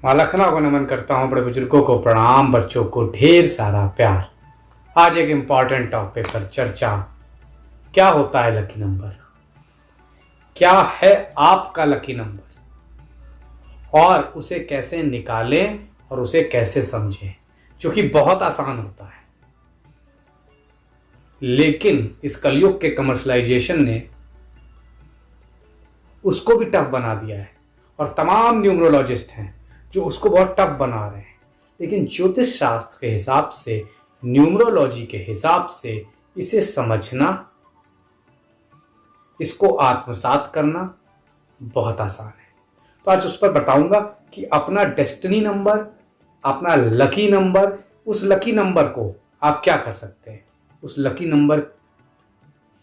माँ लखनऊ को नमन करता हूँ, बड़े बुजुर्गों को प्रणाम, बच्चों को ढेर सारा प्यार। आज एक इम्पॉर्टेंट टॉपिक पर चर्चा। क्या होता है लकी नंबर? क्या है आपका लकी नंबर और उसे कैसे निकालें और उसे कैसे समझें, जो कि बहुत आसान होता है। लेकिन इस कलयुग के कमर्शलाइजेशन ने उसको भी टफ बना दिया है और तमाम न्यूमरोलॉजिस्ट हैं जो उसको बहुत टफ बना रहे हैं। लेकिन ज्योतिष शास्त्र के हिसाब से, न्यूमरोलॉजी के हिसाब से इसे समझना, इसको आत्मसात करना बहुत आसान है। तो आज उस पर बताऊंगा कि अपना डेस्टिनी नंबर, अपना लकी नंबर, उस लकी नंबर को आप क्या कर सकते हैं। उस लकी नंबर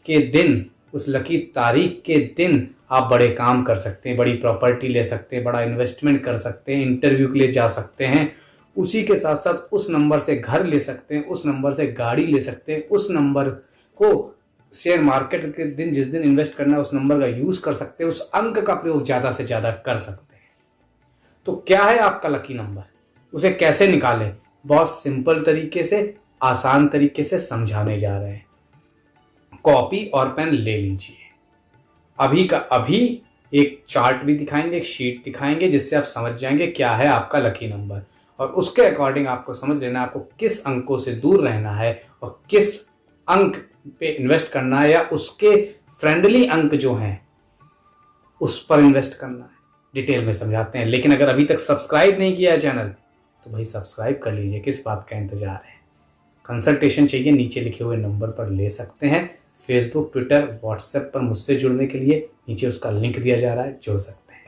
के दिन, उस लकी तारीख के दिन आप बड़े काम कर सकते हैं, बड़ी प्रॉपर्टी ले सकते हैं, बड़ा इन्वेस्टमेंट कर सकते हैं, इंटरव्यू के लिए जा सकते हैं। उसी के साथ साथ उस नंबर से घर ले सकते हैं, उस नंबर से गाड़ी ले सकते हैं, उस नंबर को शेयर मार्केट के दिन, जिस दिन इन्वेस्ट करना है, उस नंबर का यूज कर सकते हैं, उस अंक का प्रयोग ज्यादा से ज्यादा कर सकते हैं। तो क्या है आपका लकी नंबर, उसे कैसे निकालें, बहुत सिंपल तरीके से, आसान तरीके से समझाने जा रहे हैं। कॉपी और पेन ले लीजिए। अभी का अभी एक चार्ट भी दिखाएंगे, एक शीट दिखाएंगे, जिससे आप समझ जाएंगे क्या है आपका लकी नंबर और उसके अकॉर्डिंग आपको समझ लेना आपको किस अंकों से दूर रहना है और किस अंक पे इन्वेस्ट करना है, या उसके फ्रेंडली अंक जो हैं उस पर इन्वेस्ट करना है। डिटेल में समझाते हैं। लेकिन अगर अभी तक सब्सक्राइब नहीं किया है चैनल, तो भाई सब्सक्राइब कर लीजिए, किस बात का इंतजार है। कंसल्टेशन चाहिए, नीचे लिखे हुए नंबर पर ले सकते हैं। फेसबुक, ट्विटर, व्हाट्सएप पर मुझसे जुड़ने के लिए नीचे उसका लिंक दिया जा रहा है, जुड़ सकते हैं।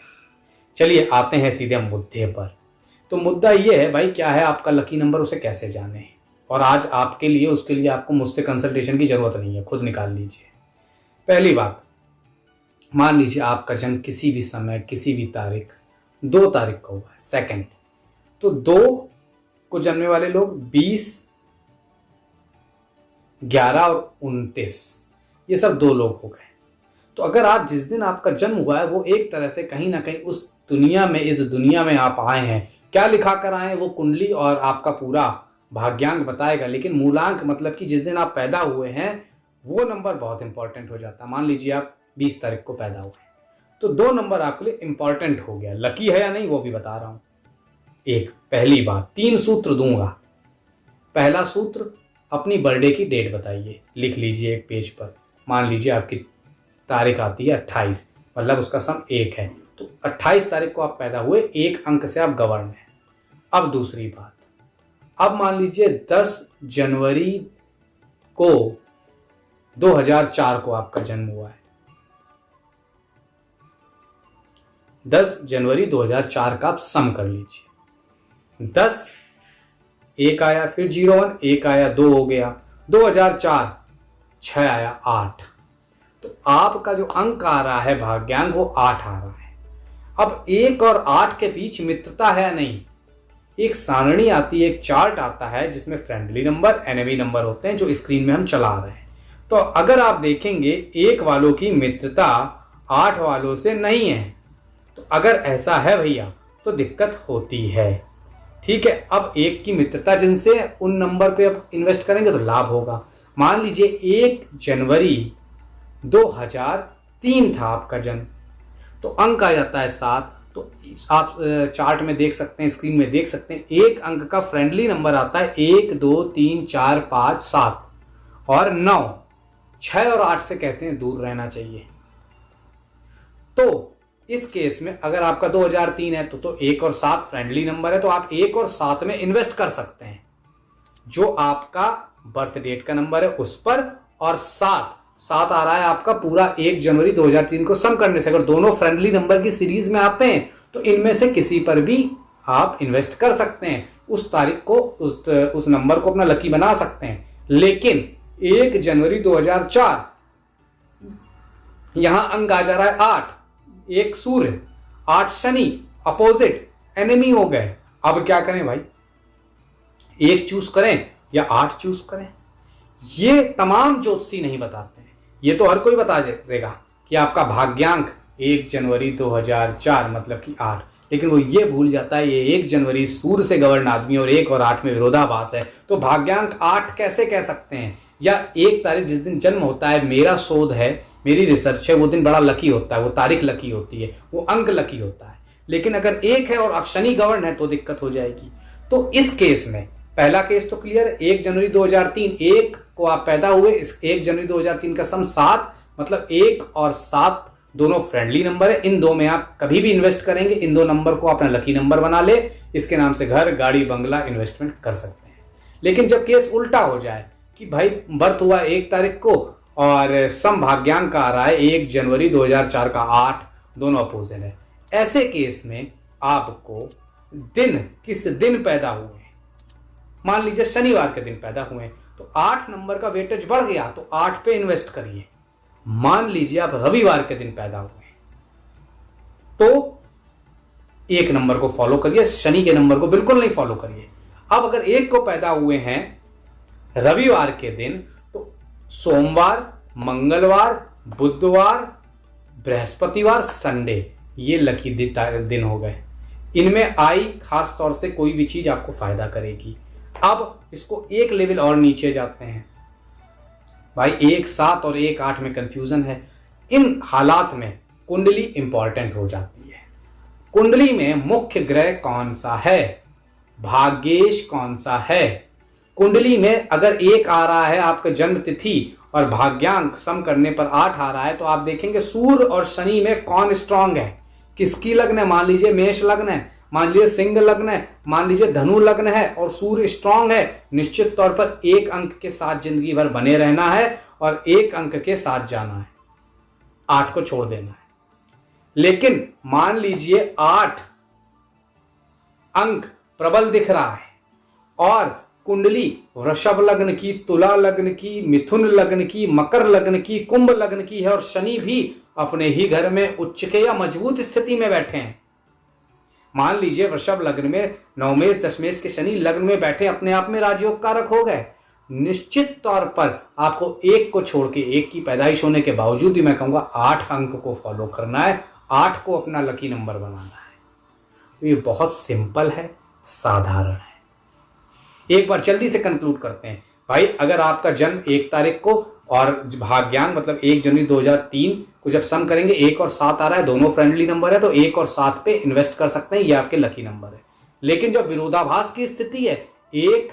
चलिए आते हैं सीधे मुद्दे पर। तो मुद्दा ये है भाई, क्या है आपका लकी नंबर, उसे कैसे जाने। और आज आपके लिए, उसके लिए आपको मुझसे कंसल्टेशन की जरूरत नहीं है, खुद निकाल लीजिए। पहली बात, मान लीजिए आपका जन्म किसी भी समय, किसी भी तारीख, 2 तारीख को हुआ है, सेकंड। तो 2 को जन्मने वाले लोग 20, 11 और 29, ये सब 2 लोग हो गए। तो अगर आप जिस दिन आपका जन्म हुआ है वो एक तरह से कहीं ना कहीं उस दुनिया में, इस दुनिया में आप आए हैं, क्या लिखा कर आए हैं वो कुंडली और आपका पूरा भाग्यांक बताएगा। लेकिन मूलांक, मतलब कि जिस दिन आप पैदा हुए हैं, वो नंबर बहुत इंपॉर्टेंट हो जाता है। मान लीजिए आप 20 तारीख को पैदा हुए, तो 2 नंबर आपके लिए इंपॉर्टेंट हो गया। लकी है या नहीं वो भी बता रहा हूं। एक, पहली बात, 3 सूत्र दूंगा। पहला सूत्र, अपनी बर्थडे की डेट बताइए, लिख लीजिए एक पेज पर। मान लीजिए आपकी तारीख आती है 28, मतलब उसका सम 1 है, तो 28 तारीख को आप पैदा हुए, 1 अंक से आप गवर्न हैं। अब दूसरी बात, अब मान लीजिए 10 जनवरी को 2004 को आपका जन्म हुआ है। 10 जनवरी 2004 का आप सम कर लीजिए। 10, 1 आया, फिर 01, 1 आया, 2 हो गया, 2004, 6 आया, 8। तो आपका जो अंक आ रहा है भाग्यांक, वो 8 आ रहा है। अब 1 और 8 के बीच मित्रता है या नहीं, एक सारणी आती है, एक चार्ट आता है जिसमें फ्रेंडली नंबर, एनिमी नंबर होते हैं, जो स्क्रीन में हम चला रहे हैं। तो अगर आप देखेंगे 1 वालों की मित्रता 8 वालों से नहीं है, तो अगर ऐसा है भैया तो दिक्कत होती है। ठीक है, अब 1 की मित्रता जिनसे, उन नंबर पे अब इन्वेस्ट करेंगे तो लाभ होगा। मान लीजिए 1 जनवरी 2003 था आपका जन्म, तो अंक आ जाता है 7। तो आप चार्ट में देख सकते हैं, स्क्रीन में देख सकते हैं, 1 अंक का फ्रेंडली नंबर आता है 1, 2, 3, 4, 5, 7 और 9। 6 और 8 से कहते हैं दूर रहना चाहिए। तो इस केस में अगर आपका 2003 है तो 1 और 7 फ्रेंडली नंबर है, तो आप 1 और 7 में इन्वेस्ट कर सकते हैं। जो आपका बर्थ डेट का नंबर है उस पर, और 7 आ रहा है आपका पूरा 1 जनवरी 2003 को सम करने से। अगर दोनों फ्रेंडली नंबर की सीरीज में आते हैं तो इनमें से किसी पर भी आप इन्वेस्ट कर सकते हैं, उस तारीख को, उस नंबर को अपना लकी बना सकते हैं। लेकिन 1 जनवरी 2004, यहां अंक आ जा रहा है 8, 1 सूर्य, 8 शनि, अपोजिट, एनिमी हो गए। अब क्या करें भाई, 1 चूज करें या 8 चूज करें? ये तमाम ज्योतिषी नहीं बताते हैं। ये तो हर कोई बता देगा कि आपका भाग्यांक 1 जनवरी 2004 मतलब कि 8, लेकिन वो ये भूल जाता है ये 1 जनवरी सूर्य से गवर्न आदमी और 1 और 8 में विरोधाभास है, तो भाग्यांक 8 कैसे कह सकते हैं? या 1 तारीख जिस दिन जन्म होता है, मेरा शोध है, मेरी रिसर्च है, वो दिन बड़ा लकी होता है, वो तारीख लकी होती है, वो अंक लकी होता है। लेकिन अगर 1 है और अब शनि गवर्न है तो दिक्कत हो जाएगी। तो इस केस में पहला केस तो क्लियर है, 1 जनवरी 2003, 1 को आप पैदा हुए, इस 1 जनवरी 2003 का सम 7, मतलब 1 और 7 दोनों फ्रेंडली नंबर है। इन दो में आप कभी भी इन्वेस्ट करेंगे, इन दो नंबर को अपना लकी नंबर बना ले, इसके नाम से घर, गाड़ी, बंगला इन्वेस्टमेंट कर सकते हैं। लेकिन जब केस उल्टा हो जाए कि भाई बर्थ हुआ 1 तारीख को और सम भाग्यांक का आ रहा है 1 जनवरी 2004 का 8, दोनों अपोजिट है, ऐसे केस में आपको दिन, किस दिन पैदा हुए, मान लीजिए शनिवार के दिन पैदा हुए तो 8 नंबर का वेटेज बढ़ गया तो 8 पे इन्वेस्ट करिए। मान लीजिए आप रविवार के दिन पैदा हुए तो 1 नंबर को फॉलो करिए, शनि के नंबर को बिल्कुल नहीं फॉलो करिए। अब अगर 1 को पैदा हुए हैं रविवार के दिन तो सोमवार, मंगलवार, बुधवार, बृहस्पतिवार, संडे, ये लकी दिन हो गए। इनमें आई खास तौर से कोई भी चीज आपको फायदा करेगी। अब इसको एक लेवल और नीचे जाते हैं, भाई 1 7 और 1 8 में कंफ्यूजन है। इन हालात में कुंडली इंपॉर्टेंट हो जाती है। कुंडली में मुख्य ग्रह कौन सा है, भाग्येश कौन सा है। कुंडली में अगर 1 आ रहा है आपका जन्म तिथि और भाग्यांक सम करने पर 8 आ रहा है तो आप देखेंगे सूर्य और शनि में कौन स्ट्रांग है, किसकी लग्न है। मान लीजिए मेष लग्न है, मान लीजिए सिंह लग्न है, मान लीजिए धनु लग्न है और सूर्य स्ट्रांग है, निश्चित तौर पर 1 अंक के साथ जिंदगी भर बने रहना है और 1 अंक के साथ जाना है, 8 को छोड़ देना है। लेकिन मान लीजिए 8 अंक प्रबल दिख रहा है और कुंडली वृषभ लग्न की, तुला लग्न की, मिथुन लग्न की, मकर लग्न की, कुंभ लग्न की है और शनि भी अपने ही घर में उच्च के या मजबूत स्थिति में बैठे हैं। मान लीजिए वृषभ लग्न में नवमेश दशमेश के शनि लग्न में बैठे, अपने आप में राजयोग कारक हो गए। निश्चित तौर पर आपको 1 को छोड़ के, 1 की पैदाइश होने के बावजूद भी मैं कहूंगा 8 अंक को फॉलो करना है, 8 को अपना लकी नंबर बनाना है। तो ये बहुत सिंपल है, साधारण है। एक बार जल्दी से कंक्लूड करते हैं। भाई अगर आपका जन्म 1 तारीख को और भाग्यांक मतलब 1 जनवरी 2003 को जब सम करेंगे 1 और 7 आ रहा है, दोनों फ्रेंडली नंबर है, तो 1 और 7 पे इन्वेस्ट कर सकते हैं, ये आपके लकी नंबर है। लेकिन जब विरोधाभास की स्थिति है, 1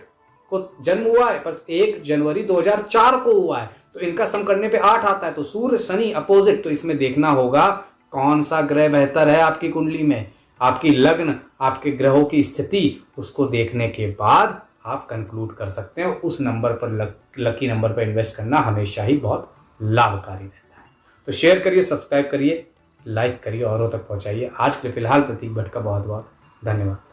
को जन्म हुआ है पर 1 जनवरी 2004 को हुआ है, तो इनका सम करने पे 8 आता है, तो सूर्य शनि अपोजिट। तो इसमें देखना होगा कौन सा ग्रह बेहतर है आपकी कुंडली में, आपकी लग्न, आपके ग्रहों की स्थिति, उसको देखने के बाद आप कंक्लूड कर सकते हैं। उस नंबर पर लकी नंबर पर इन्वेस्ट करना हमेशा ही बहुत लाभकारी रहता है। तो शेयर करिए, सब्सक्राइब करिए, लाइक करिए, औरों तक पहुंचाइए। आज के लिए फिलहाल प्रतीक भट्ट का बहुत बहुत धन्यवाद।